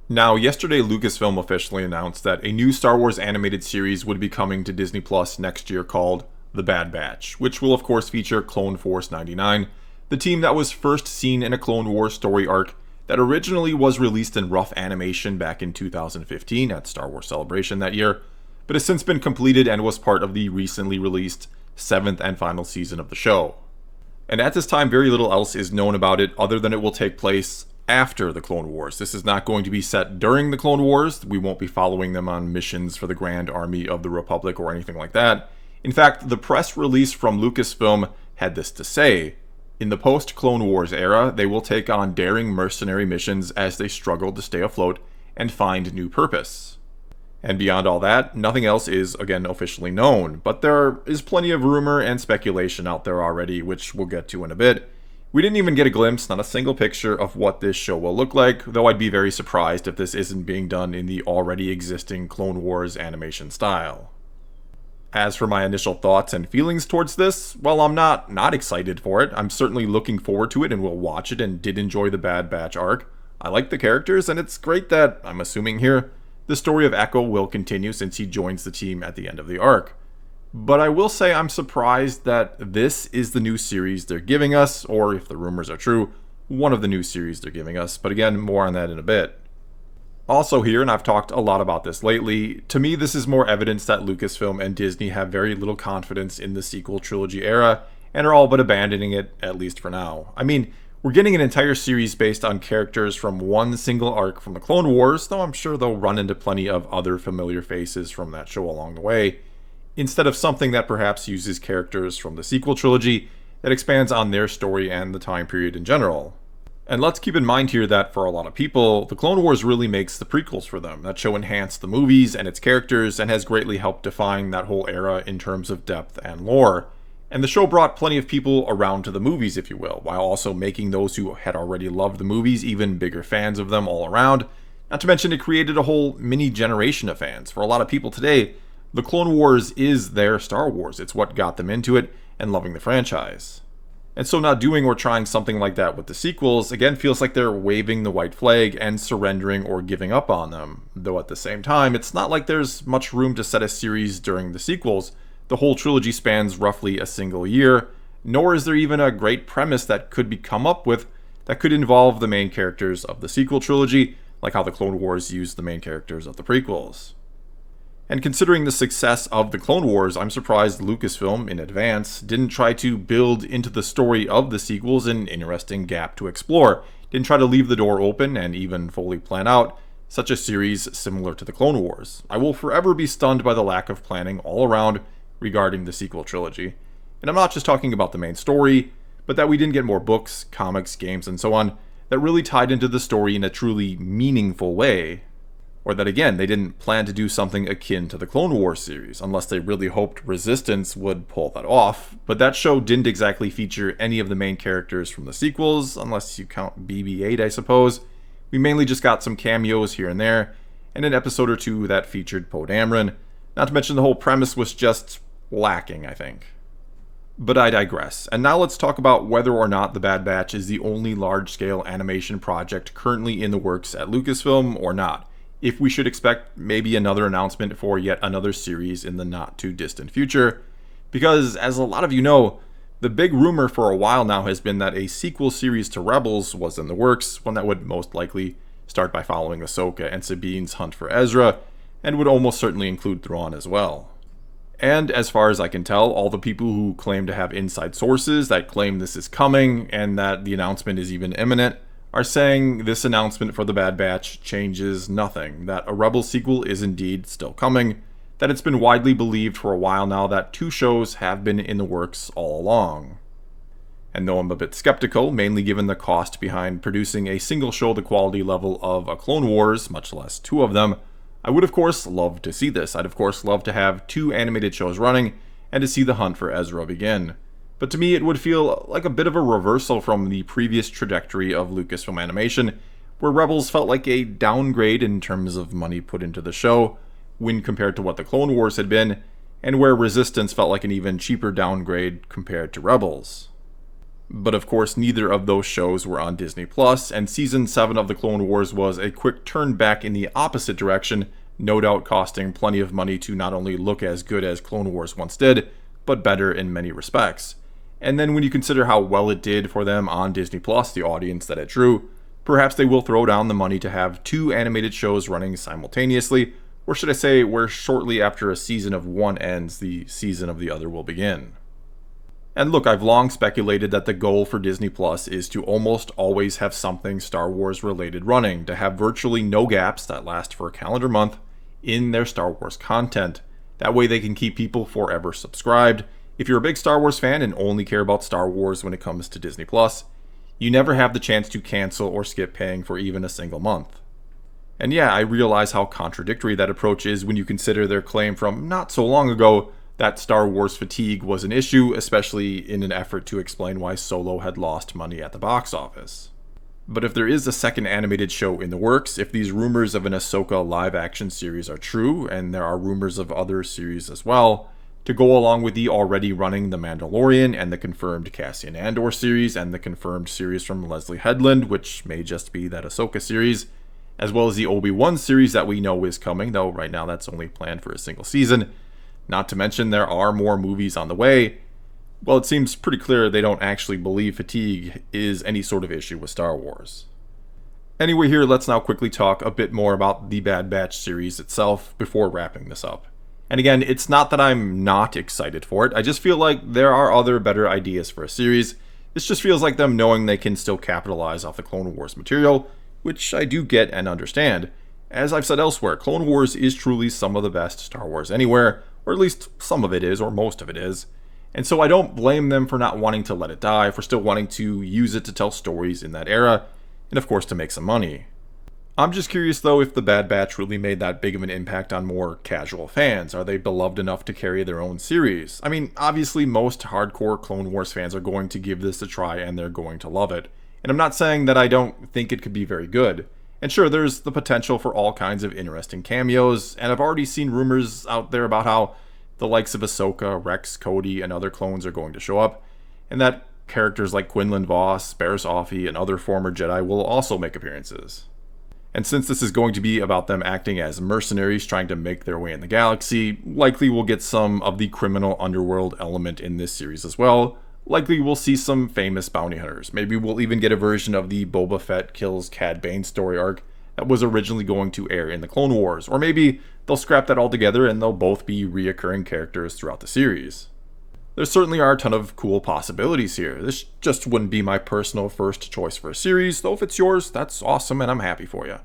Now, yesterday Lucasfilm officially announced that a new Star Wars animated series would be coming to Disney Plus next year called The Bad Batch, which will of course feature Clone Force 99, the team that was first seen in a Clone Wars story arc that originally was released in rough animation back in 2015 at Star Wars Celebration that year, but has since been completed and was part of the recently released 7th and final season of the show. And at this time, very little else is known about it other than it will take place after the Clone Wars. This is not going to be set during the Clone Wars. We won't be following them on missions for the Grand Army of the Republic or anything like that. In fact, the press release from Lucasfilm had this to say: in the post-Clone Wars era, they will take on daring mercenary missions as they struggle to stay afloat and find new purpose. And beyond all that, nothing else is, again, officially known, but there is plenty of rumor and speculation out there already, which we'll get to in a bit. We didn't even get a glimpse, not a single picture of what this show will look like, though I'd be very surprised if this isn't being done in the already existing Clone Wars animation style. As for my initial thoughts and feelings towards this, well, I'm not excited for it. I'm certainly looking forward to it and will watch it, and did enjoy the Bad Batch arc. I like the characters, and it's great that, I'm assuming here, the story of Echo will continue since he joins the team at the end of the arc. But I will say I'm surprised that this is the new series they're giving us, or if the rumors are true, one of the new series they're giving us, but again, more on that in a bit. Also here, and I've talked a lot about this lately, to me this is more evidence that Lucasfilm and Disney have very little confidence in the sequel trilogy era, and are all but abandoning it, at least for now. I mean, we're getting an entire series based on characters from one single arc from the Clone Wars, though I'm sure they'll run into plenty of other familiar faces from that show along the way, instead of something that perhaps uses characters from the sequel trilogy that expands on their story and the time period in general. And let's keep in mind here that for a lot of people, the Clone Wars really makes the prequels for them. That show enhanced the movies and its characters and has greatly helped define that whole era in terms of depth and lore. And the show brought plenty of people around to the movies, if you will, while also making those who had already loved the movies even bigger fans of them all around. Not to mention it created a whole mini generation of fans. For a lot of people today, the Clone Wars is their Star Wars. It's what got them into it and loving the franchise. And so not doing or trying something like that with the sequels, again, feels like they're waving the white flag and surrendering or giving up on them. Though at the same time, it's not like there's much room to set a series during the sequels. The whole trilogy spans roughly a single year, nor is there even a great premise that could be come up with that could involve the main characters of the sequel trilogy, like how the Clone Wars used the main characters of the prequels. And considering the success of the Clone Wars, I'm surprised Lucasfilm, in advance, didn't try to build into the story of the sequels an interesting gap to explore, didn't try to leave the door open and even fully plan out such a series similar to the Clone Wars. I will forever be stunned by the lack of planning all around regarding the sequel trilogy. And I'm not just talking about the main story, but that we didn't get more books, comics, games, and so on that really tied into the story in a truly meaningful way. Or that again, they didn't plan to do something akin to the Clone Wars series, unless they really hoped Resistance would pull that off. But that show didn't exactly feature any of the main characters from the sequels, unless you count BB-8, I suppose. We mainly just got some cameos here and there, and an episode or two that featured Poe Dameron. Not to mention the whole premise was just lacking, I think. But I digress, and now let's talk about whether or not The Bad Batch is the only large-scale animation project currently in the works at Lucasfilm or not. If we should expect maybe another announcement for yet another series in the not-too-distant future. Because, as a lot of you know, the big rumor for a while now has been that a sequel series to Rebels was in the works, one that would most likely start by following Ahsoka and Sabine's hunt for Ezra, and would almost certainly include Thrawn as well. And as far as I can tell, all the people who claim to have inside sources that claim this is coming, and that the announcement is even imminent, are saying this announcement for The Bad Batch changes nothing, that a Rebels sequel is indeed still coming, that it's been widely believed for a while now that 2 shows have been in the works all along. And though I'm a bit skeptical, mainly given the cost behind producing a single show the quality level of a Clone Wars, much less 2 of them, I would of course love to see this. I'd of course love to have 2 animated shows running, and to see the hunt for Ezra begin. But to me, it would feel like a bit of a reversal from the previous trajectory of Lucasfilm Animation, where Rebels felt like a downgrade in terms of money put into the show, when compared to what the Clone Wars had been, and where Resistance felt like an even cheaper downgrade compared to Rebels. But of course, neither of those shows were on Disney Plus, and Season 7 of The Clone Wars was a quick turn back in the opposite direction, no doubt costing plenty of money to not only look as good as Clone Wars once did, but better in many respects. And then when you consider how well it did for them on Disney Plus, the audience that it drew, perhaps they will throw down the money to have two animated shows running simultaneously, or should I say, where shortly after a season of one ends, the season of the other will begin. And look, I've long speculated that the goal for Disney Plus is to almost always have something Star Wars related running, to have virtually no gaps that last for a calendar month in their Star Wars content. That way they can keep people forever subscribed. If you're a big Star Wars fan and only care about Star Wars when it comes to Disney Plus, you never have the chance to cancel or skip paying for even a single month. And yeah, I realize how contradictory that approach is when you consider their claim from not so long ago that Star Wars fatigue was an issue, especially in an effort to explain why Solo had lost money at the box office. But if there is a second animated show in the works, if these rumors of an Ahsoka live-action series are true, and there are rumors of other series as well, to go along with the already running The Mandalorian and the confirmed Cassian Andor series and the confirmed series from Leslie Headland, which may just be that Ahsoka series, as well as the Obi-Wan series that we know is coming, though right now that's only planned for a single season. Not to mention there are more movies on the way. Well, it seems pretty clear they don't actually believe fatigue is any sort of issue with Star Wars. Anyway, here let's now quickly talk a bit more about the Bad Batch series itself before wrapping this up. And again, it's not that I'm not excited for it, I just feel like there are other better ideas for a series. This just feels like them knowing they can still capitalize off the Clone Wars material, which I do get and understand. As I've said elsewhere, Clone Wars is truly some of the best Star Wars anywhere, or at least some of it is, or most of it is. And so I don't blame them for not wanting to let it die, for still wanting to use it to tell stories in that era, and of course to make some money. I'm just curious though if the Bad Batch really made that big of an impact on more casual fans. Are they beloved enough to carry their own series? I mean, obviously most hardcore Clone Wars fans are going to give this a try and they're going to love it. And I'm not saying that I don't think it could be very good. And sure, there's the potential for all kinds of interesting cameos, and I've already seen rumors out there about how the likes of Ahsoka, Rex, Cody, and other clones are going to show up, and that characters like Quinlan Vos, Barriss Offee, and other former Jedi will also make appearances. And since this is going to be about them acting as mercenaries trying to make their way in the galaxy, likely we'll get some of the criminal underworld element in this series as well. Likely we'll see some famous bounty hunters. Maybe we'll even get a version of the Boba Fett kills Cad Bane story arc that was originally going to air in the Clone Wars. Or maybe they'll scrap that all together and they'll both be reoccurring characters throughout the series. There certainly are a ton of cool possibilities here. This just wouldn't be my personal first choice for a series, though if it's yours, that's awesome and I'm happy for you.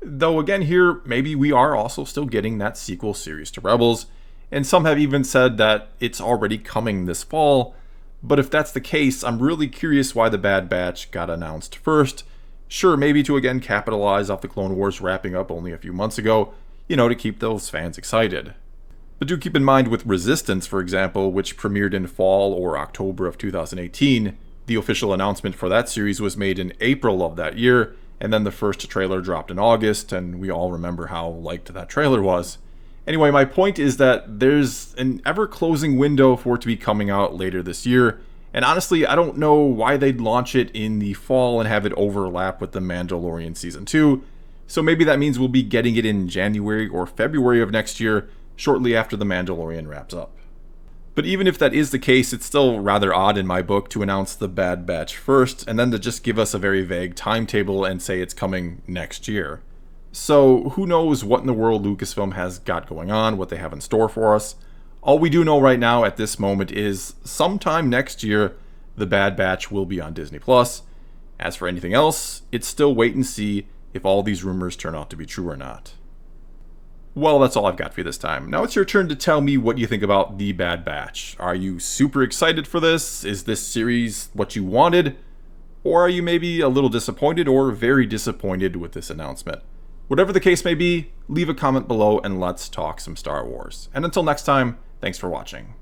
Though again here, maybe we are also still getting that sequel series to Rebels, and some have even said that it's already coming this fall, but if that's the case, I'm really curious why the Bad Batch got announced first. Sure, maybe to again capitalize off the Clone Wars wrapping up only a few months ago, to keep those fans excited. But do keep in mind with Resistance, for example, which premiered in fall or October of 2018, the official announcement for that series was made in April of that year, and then the first trailer dropped in August, and we all remember how liked that trailer was. Anyway, my point is that there's an ever-closing window for it to be coming out later this year, and honestly, I don't know why they'd launch it in the fall and have it overlap with The Mandalorian Season 2, so maybe that means we'll be getting it in January or February of next year, shortly after The Mandalorian wraps up. But even if that is the case, it's still rather odd in my book to announce the Bad Batch first, and then to just give us a very vague timetable and say it's coming next year. So who knows what in the world Lucasfilm has got going on, what they have in store for us. All we do know right now at this moment is sometime next year, the Bad Batch will be on Disney+. As for anything else, it's still wait and see if all these rumors turn out to be true or not. Well, that's all I've got for you this time. Now it's your turn to tell me what you think about The Bad Batch. Are you super excited for this? Is this series what you wanted? Or are you maybe a little disappointed or very disappointed with this announcement? Whatever the case may be, leave a comment below and let's talk some Star Wars. And until next time, thanks for watching.